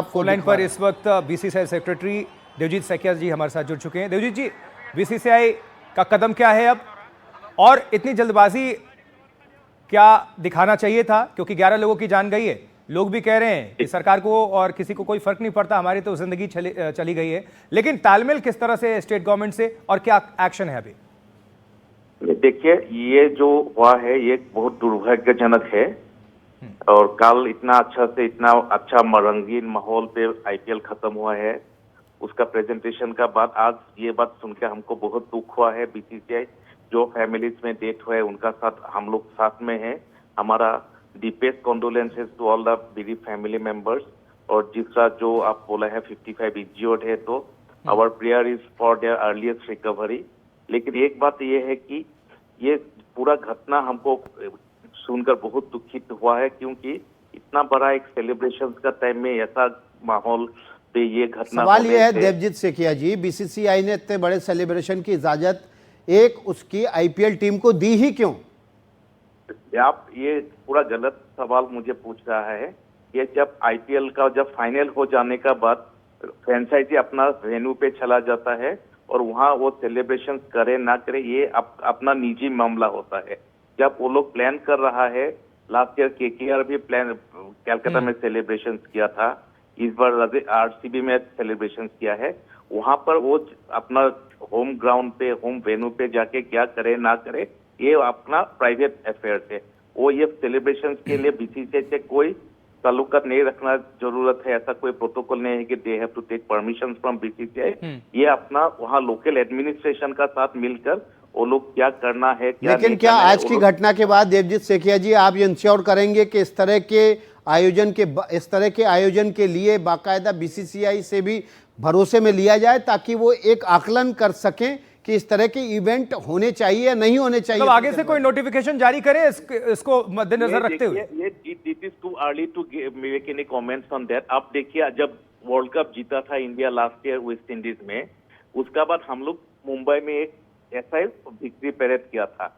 Phone line पर इस वक्त बीसीसीआई सेक्रेटरी देवजीत सैकिया जी हमारे साथ जुड़ चुके हैं। देवजीत जी, बीसीसीआई का कदम क्या है अब, और इतनी जल्दबाजी क्या दिखाना चाहिए था, क्योंकि 11 लोगों की जान गई है। लोग भी कह रहे हैं कि सरकार को और किसी को कोई फर्क नहीं पड़ता, हमारी तो जिंदगी चली गई है। लेकिन तालमेल किस तरह से स्टेट गवर्नमेंट से, और क्या एक्शन है अभी? देखिए, ये जो हुआ है ये बहुत दुर्भाग्यजनक है। और कल इतना अच्छा रंगीन माहौल पे आईपीएल खत्म हुआ है, उसका प्रेजेंटेशन का बाद आज ये बात सुनकर हमको बहुत दुख हुआ है। बीसीसीआई जो फैमिलीज में डेथ हुआ है उनका साथ हम लोग साथ में हैं। हमारा deepest condolences to all the bereaved family members. और जिसका जो आप बोला है 55 इंज्योर्ड है, तो our prayer is for their earliest recovery. लेकिन एक बात ये है कि ये पूरा घटना हमको सुनकर बहुत दुखित हुआ है, क्योंकि इतना बड़ा एक सेलिब्रेशन का टाइम में ऐसा माहौल पे ये घटना। सवाल ये है देवजीत सेकिया जी, बीसीसीआई ने इतने बड़े सेलिब्रेशन की इजाजत एक उसकी आईपीएल टीम को दी ही क्यों? आप ये पूरा गलत सवाल मुझे पूछ रहा है। ये जब आईपीएल का जब फाइनल हो जाने का बाद फ्रेंचाइजी अपना वेन्यू पे चला जाता है और वहाँ वो सेलिब्रेशन करे ना करे ये अपना निजी मामला होता है। जब वो लोग प्लान कर रहा है, लास्ट ईयर केकेआर भी प्लान कलकत्ता में सेलिब्रेशन किया था, इस बार आरसीबी में सेलिब्रेशन किया है। वहां पर वो अपना होम ग्राउंड पे, होम वेन्यू पे जाके क्या करे ना करे ये अपना प्राइवेट अफेयर्स है। वो ये सेलिब्रेशन के लिए बीसीसीआई से कोई ताल्लुकात नहीं रखना जरूरत है। ऐसा कोई प्रोटोकॉल नहीं है कि they have to take permission from BCCI. ये अपना वहाँ लोकल एडमिनिस्ट्रेशन का साथ मिलकर वो लोग क्या करना है, क्या लेकिन क्या आज की घटना के बाद देवजीत सेकिया जी आप ये इंश्योर करेंगे कि इस तरह के आयोजन के लिए बाकायदा बीसीसीआई से भी भरोसे में लिया जाए, ताकि वो एक आकलन कर सकें कि इस तरह के इवेंट होने चाहिए या नहीं होने चाहिए? तो आगे से कोई नोटिफिकेशन जारी करें इसको मद्देनजर रखते हुए। It is too early to make any comments on that. आप देखिए, जब वर्ल्ड कप जीता था India last year West Indies में, उसका बाद हम लोग मुंबई में एक ऐसा विक्ट्री परेड किया था,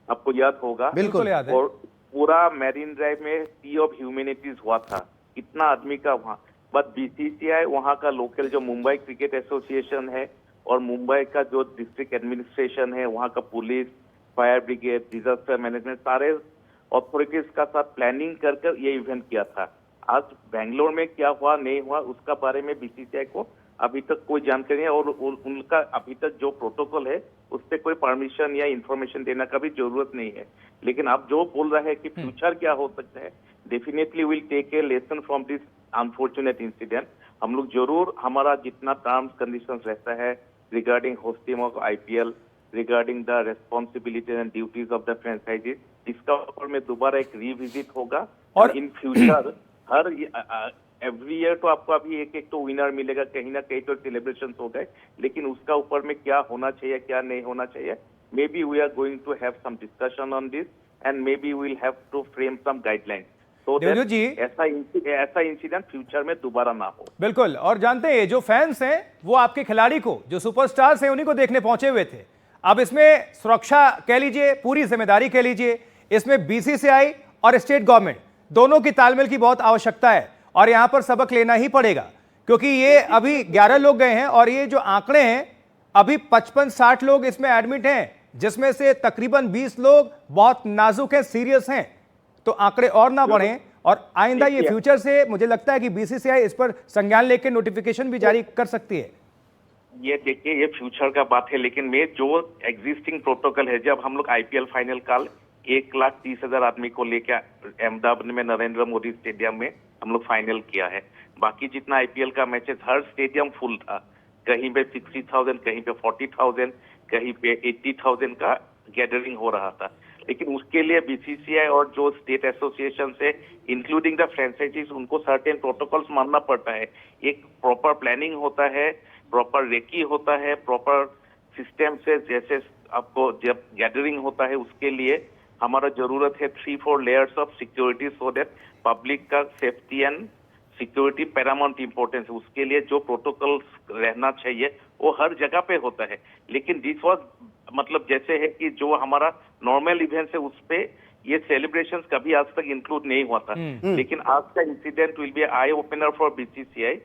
आपको याद होगा? बिल्कुल याद है। और पूरा मैरीन ड्राइव में सी ऑफ ह्यूमैनिटीज हुआ था, इतना आदमी का वहाँ। बट बीसीसीआई वहाँ का लोकल जो मुंबई क्रिकेट एसोसिएशन है और मुंबई का जो डिस्ट्रिक्ट एडमिनिस्ट्रेशन है, वहाँ का police, fire brigade, disaster management, सारे अथॉरिटीज का साथ प्लानिंग कर ये इवेंट किया था। आज बेंगलोर में क्या हुआ नहीं हुआ उसका बारे में बीसीसीआई को अभी तक कोई जानकारी नहीं है, और उनका अभी तक जो प्रोटोकॉल है उस पर कोई परमिशन या इंफॉर्मेशन देने का भी जरूरत नहीं है। लेकिन आप जो बोल रहे हैं कि फ्यूचर क्या हो सकता है, definitely will take a lesson from this unfortunate incident. हम लोग जरूर हमारा जितना टर्म्स कंडीशंस रहता है regarding hosting of IPL, regarding the responsibilities and duties of the franchisees, इसका ऊपर में दोबारा एक रिविजिट होगा। और इन फ्यूचर हर एवरी ईयर तो आपको अभी एक तो विनर मिलेगा, कहीं ना कहीं तो सेलिब्रेशन हो गए, लेकिन उसका ऊपर में क्या होना चाहिए क्या नहीं होना चाहिए, maybe we are going to have some discussion on this and maybe we will have to frame some guidelines तो ऐसा इंसिडेंट फ्यूचर में दोबारा ना हो। बिल्कुल। और जानते हैं जो फैंस हैं वो आपके खिलाड़ी को, जो सुपरस्टार्स हैं उन्हीं को देखने पहुंचे हुए थे। अब इसमें सुरक्षा कह लीजिए, पूरी जिम्मेदारी कह लीजिए, इसमें बीसीसीआई और स्टेट गवर्नमेंट दोनों की तालमेल की बहुत आवश्यकता है, और यहां पर सबक लेना ही पड़ेगा, क्योंकि ये अभी 11 लोग गए हैं और ये जो आंकड़े हैं अभी 55-60 लोग इसमें एडमिट हैं, जिसमें से तकरीबन 20 लोग बहुत नाजुक हैं, सीरियस हैं। तो आंकड़े और ना बढ़ें, और आइंदा ये फ्यूचर से मुझे लगता है कि बीसीसीआई इस पर संज्ञान लेकर नोटिफिकेशन भी जारी कर सकती है। ये देखिए, ये फ्यूचर का बात है, लेकिन में जो एग्जिस्टिंग प्रोटोकॉल है, जब हम लोग आईपीएल फाइनल कल 1,30,000 आदमी को लेकर अहमदाबाद में नरेंद्र मोदी स्टेडियम में हम लोग फाइनल किया है। बाकी जितना आईपीएल का मैचेस हर स्टेडियम फुल था, कहीं पे 60,000, कहीं पे 40,000, कहीं पे 80,000 का गैदरिंग हो रहा था। लेकिन उसके लिए बीसीसीआई और जो स्टेट एसोसिएशन से इंक्लूडिंग द फ्रेंचाइजीज, उनको सर्टेन प्रोटोकॉल्स मानना पड़ता है। एक प्रॉपर प्लानिंग होता है, प्रॉपर रेकी होता है, प्रॉपर सिस्टम से जैसे आपको जब गैदरिंग होता है उसके लिए हमारा जरूरत है 3-4 layers of security, so that public का safety and security paramount importance है। उसके लिए जो प्रोटोकॉल रहना चाहिए वो हर जगह पे होता है। लेकिन दिस वाज मतलब जैसे है कि जो हमारा नॉर्मल इवेंट्स है उस पे ये सेलिब्रेशंस कभी आज तक इंक्लूड नहीं हुआ था, लेकिन आज का incident will be eye opener for BCCI,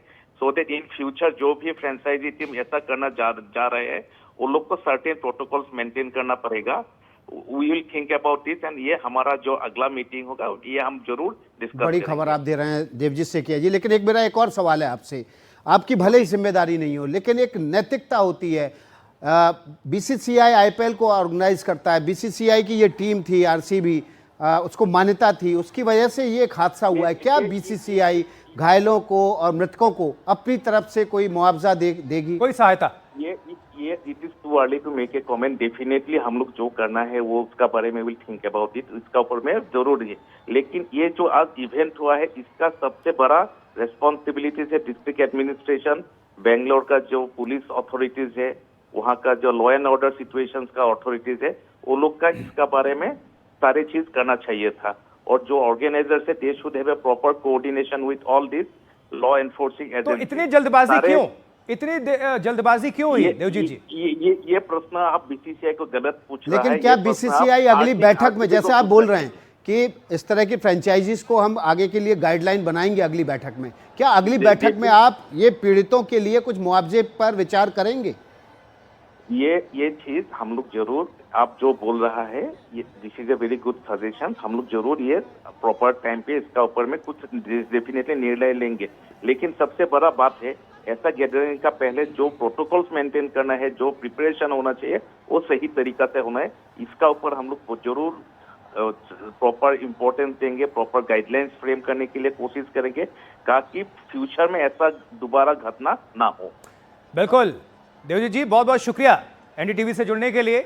so that in future जो भी फ्रेंचाइजी टीम ऐसा करना जा रहे हैं उन लोग को सर्टेन प्रोटोकॉल्स मेंटेन करना पड़ेगा। We will think about this and ये हमारा जो अगला मीटिंग होगा ये हम जरूर डिस्कस बड़ी खबर आप दे रहे हैं देवजीत सेठिया जी, लेकिन एक मेरा एक और सवाल है आपसे। आपकी भले ही जिम्मेदारी नहीं हो, लेकिन एक नैतिकता होती है। बीसीसीआई आईपीएल को ऑर्गेनाइज करता है, बीसीसीआई की ये टीम थी आरसीबी, उसको मान्यता थी, उसकी वजह से ये एक हादसा हुआ है। क्या बीसीसीआई घायलों को और मृतकों को अपनी तरफ से कोई मुआवजा देगी, कोई सहायता? ये it is too early to make a comment. Definitely हम लोग जो करना है वो उसका बारे में विल थिंक अबाउट इट, इसका ऊपर में जरूर है। लेकिन ये जो आज इवेंट हुआ है इसका सबसे बड़ा रेस्पॉन्सिबिलिटीज है डिस्ट्रिक्ट एडमिनिस्ट्रेशन, बेंगलोर का जो पुलिस अथॉरिटीज है, वहाँ का जो लॉ एंड ऑर्डर सिचुएशंस का अथॉरिटीज है, वो लोग का इसका बारे में सारी चीज करना चाहिए था। और जो ऑर्गेनाइजर्स है they should have a proper coordination with all this law enforcing agency. तो इतनी जल्दबाजी क्यों, जल्दबाजी क्यों हुई देवजीत जी? ये प्रश्न आप बीसीसीआई को गलत पूछ रहे हैं। लेकिन क्या बीसीसीआई अगली बैठक में, जैसे आप बोल रहे हैं कि इस तरह की फ्रेंचाइजीज को हम आगे के लिए गाइडलाइन बनाएंगे अगली बैठक में, क्या अगली बैठक में आप ये पीड़ितों के लिए कुछ मुआवजे पर विचार करेंगे? ये चीज हम लोग जरूर, आप जो बोल रहा है ये this is a very good suggestion, हम लोग जरूर ये प्रॉपर टाइम पे इसका ऊपर में कुछ डेफिनेटली निर्णय लेंगे। लेकिन सबसे बड़ा बात है ऐसा गैदरिंग का पहले जो प्रोटोकॉल्स मेंटेन करना है, जो प्रिपरेशन होना चाहिए वो सही तरीका से होना है। इसका ऊपर हम लोग जरूर प्रॉपर इम्पोर्टेंस देंगे, प्रॉपर गाइडलाइंस फ्रेम करने के लिए कोशिश करेंगे ताकि फ्यूचर में ऐसा दोबारा घटना ना हो। बिल्कुल देवजीत जी, बहुत बहुत शुक्रिया एनडीटीवी से जुड़ने के लिए।